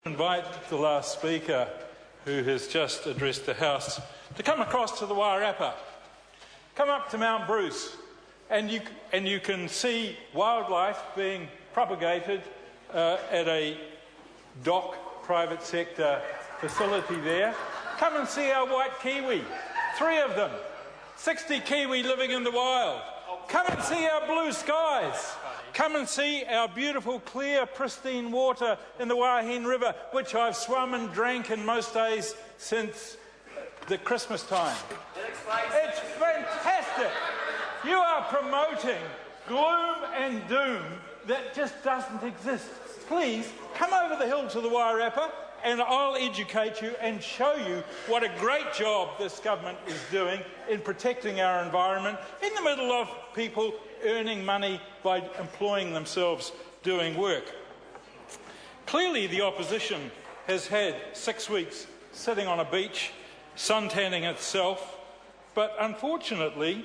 Invite the last speaker, who has just addressed the House, to come across to the Wairarapa. Come up to Mount Bruce, and you can see wildlife being propagated at a DOC private sector facility there. Come and see our white kiwi, 3 of them, 60 kiwi living in the wild. Come and see our blue skies. Come and see our beautiful, clear, pristine water in the Wahine River, which I've swum and drank in most days since the Christmas time. It's fantastic. You are promoting gloom and doom that just doesn't exist. Please, come over the hill to the Wairarapa and I'll educate you and show you what a great job this government is doing in protecting our environment in the middle of people earning money by employing themselves doing work. Clearly the opposition has had 6 weeks sitting on a beach, suntanning itself, but unfortunately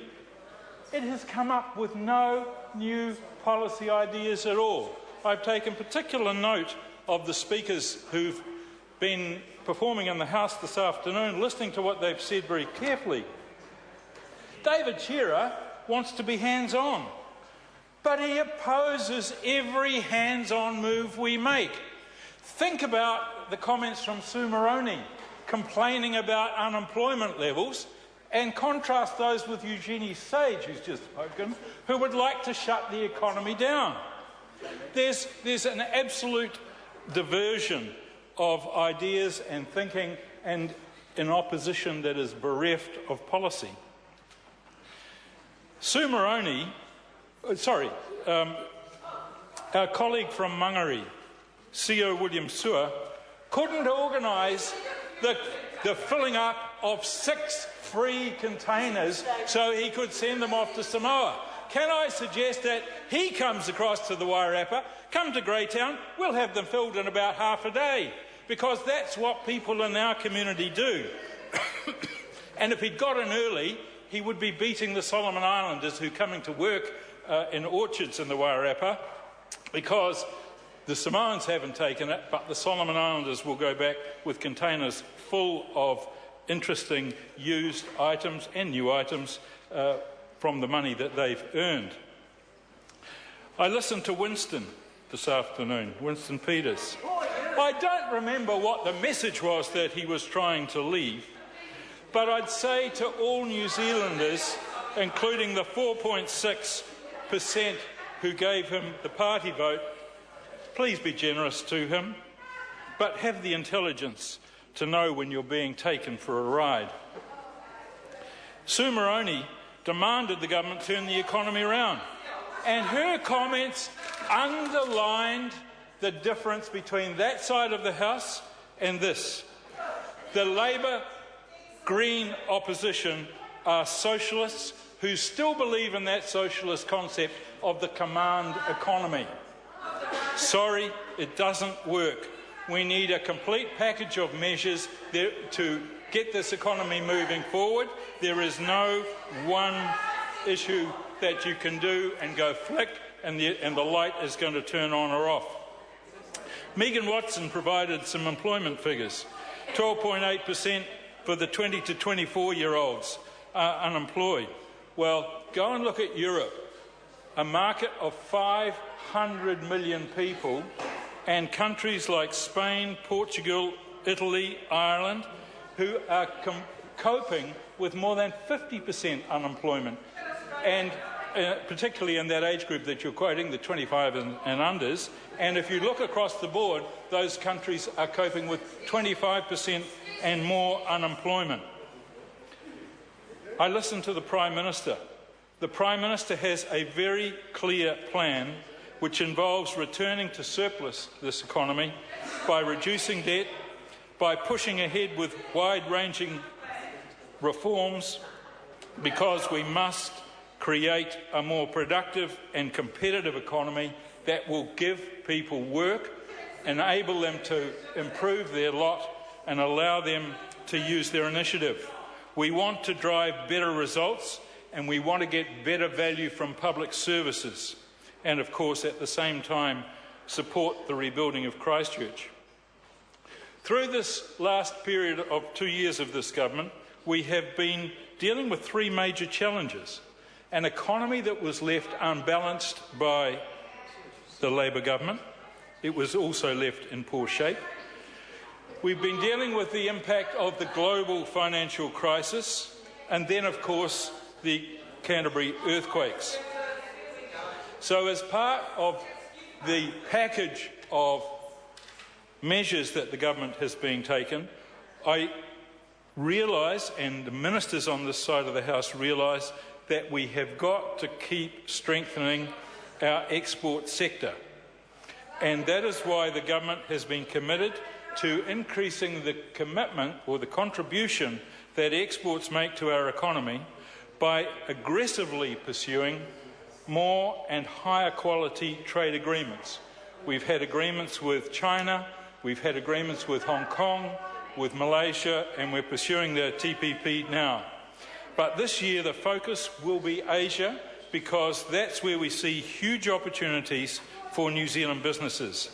it has come up with no new policy ideas at all. I've taken particular note of the speakers who've been performing in the House this afternoon, listening to what they've said very carefully. David Shearer wants to be hands-on, but he opposes every hands-on move we make. Think about the comments from Sue Moroney complaining about unemployment levels, and contrast those with Eugenie Sage, who's just spoken, who would like to shut the economy down. There's an absolute diversion of ideas and thinking, and an opposition that is bereft of policy. Sue Moroney, our colleague from Mangere, CO William Sewer, couldn't organise the filling up of 6 free containers so he could send them off to Samoa. Can I suggest that he comes across to the Wairarapa, come to Greytown, we'll have them filled in about half a day, because that's what people in our community do. And if he'd got in early, he would be beating the Solomon Islanders who are coming to work in orchards in the Wairarapa, because the Samoans haven't taken it, but the Solomon Islanders will go back with containers full of interesting used items and new items from the money that they've earned. I listened to Winston this afternoon, Winston Peters. I don't remember what the message was that he was trying to leave, but I'd say to all New Zealanders, including the 4.6% who gave him the party vote, please be generous to him, but have the intelligence to know when you're being taken for a ride. Sue Moroney demanded the government turn the economy around, and her comments underlined the difference between that side of the House and this. The Labour Green opposition are socialists who still believe in that socialist concept of the command economy. Sorry, it doesn't work. We need a complete package of measures there to get this economy moving forward. There is no one issue that you can do and go flick and the light is going to turn on or off. Megan Watson provided some employment figures. 12.8% for the 20 to 24-year-olds are unemployed. Well, go and look at Europe, a market of 500 million people, and countries like Spain, Portugal, Italy, Ireland, who are coping with more than 50% unemployment, and particularly in that age group that you're quoting, the 25 and unders. And if you look across the board, those countries are coping with 25% and more unemployment. I listened to the Prime Minister. The Prime Minister has a very clear plan which involves returning to surplus this economy by reducing debt, by pushing ahead with wide-ranging reforms, because we must create a more productive and competitive economy that will give people work, enable them to improve their lot and allow them to use their initiative. We want to drive better results, and we want to get better value from public services, and of course at the same time support the rebuilding of Christchurch. Through this last period of 2 years of this government, we have been dealing with three major challenges. An economy that was left unbalanced by the Labor government. It was also left in poor shape. We've been dealing with the impact of the global financial crisis, and then, of course, the Canterbury earthquakes. So as part of the package of measures that the government has been taken, I realise, and the ministers on this side of the House realise, that we have got to keep strengthening our export sector. And that is why the government has been committed to increasing the commitment or the contribution that exports make to our economy by aggressively pursuing more and higher quality trade agreements. We've had agreements with China, we've had agreements with Hong Kong, with Malaysia, and we're pursuing the TPP now. But this year the focus will be Asia, because that's where we see huge opportunities for New Zealand businesses.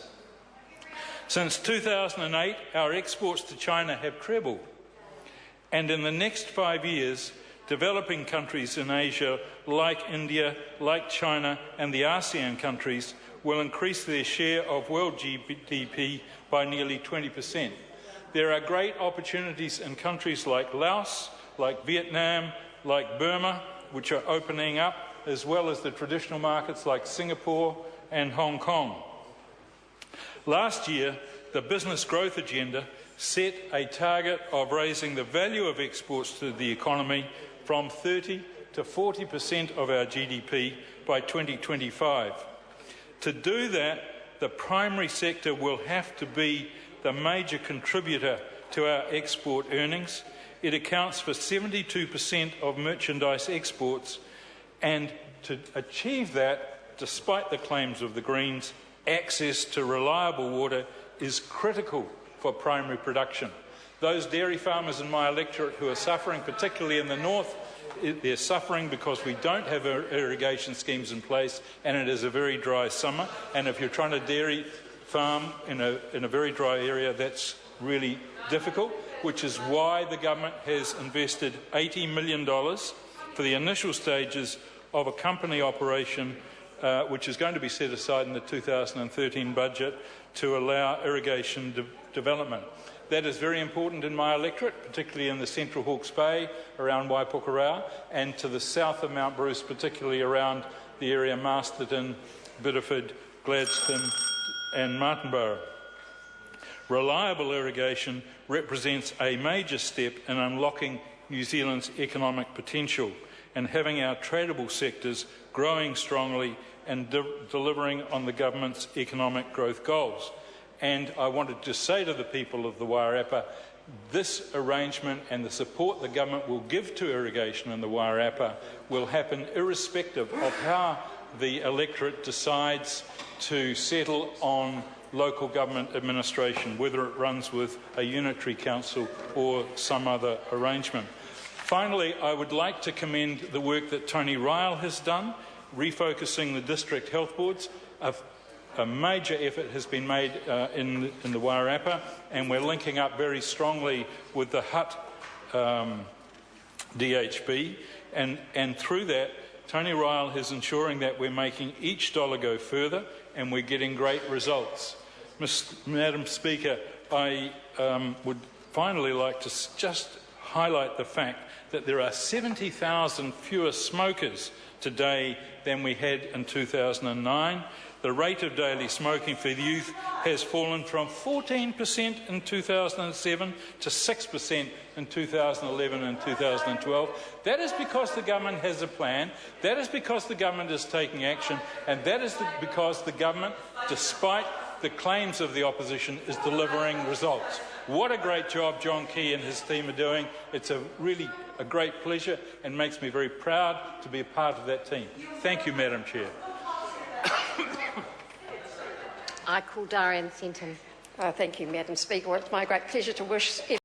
Since 2008, our exports to China have trebled. And in the next 5 years, developing countries in Asia, like India, like China, and the ASEAN countries, will increase their share of world GDP by nearly 20%. There are great opportunities in countries like Laos, like Vietnam, like Burma, which are opening up, as well as the traditional markets like Singapore and Hong Kong. Last year, the Business Growth Agenda set a target of raising the value of exports to the economy from 30 to 40% of our GDP by 2025. To do that, the primary sector will have to be the major contributor to our export earnings. It accounts for 72% of merchandise exports, and to achieve that, despite the claims of the Greens, access to reliable water is critical for primary production. Those dairy farmers in my electorate who are suffering, particularly in the north, they're suffering because we don't have irrigation schemes in place, and it is a very dry summer. And if you're trying to dairy farm in a very dry area, that's really difficult, which is why the government has invested $80 million for the initial stages of a company operation which is going to be set aside in the 2013 budget to allow irrigation development. That is very important in my electorate, particularly in the Central Hawke's Bay, around Waipukurau, and to the south of Mount Bruce, particularly around the area Masterton, Bideford, Gladstone and Martinborough. Reliable irrigation represents a major step in unlocking New Zealand's economic potential and having our tradable sectors growing strongly and delivering on the government's economic growth goals. And I wanted to say to the people of the Wairarapa, this arrangement and the support the government will give to irrigation in the Wairarapa will happen irrespective of how the electorate decides to settle on local government administration, whether it runs with a unitary council or some other arrangement. Finally, I would like to commend the work that Tony Ryle has done, refocusing the district health boards. A major effort has been made in the Wairarapa, and we're linking up very strongly with the Hutt DHB, and through that, Tony Ryle is ensuring that we're making each dollar go further, and we're getting great results. Madam Speaker, I would finally like to just highlight the fact that there are 70,000 fewer smokers today than we had in 2009. The rate of daily smoking for the youth has fallen from 14% in 2007 to 6% in 2011 and 2012. That is because the government has a plan, that is because the government is taking action, and that is because the government, despite the claims of the opposition, is delivering results. What a great job John Key and his team are doing. It's really a great pleasure and makes me very proud to be a part of that team. Thank you, Madam Chair. I call Darian Senton. Thank you, Madam Speaker. Well, it's my great pleasure to wish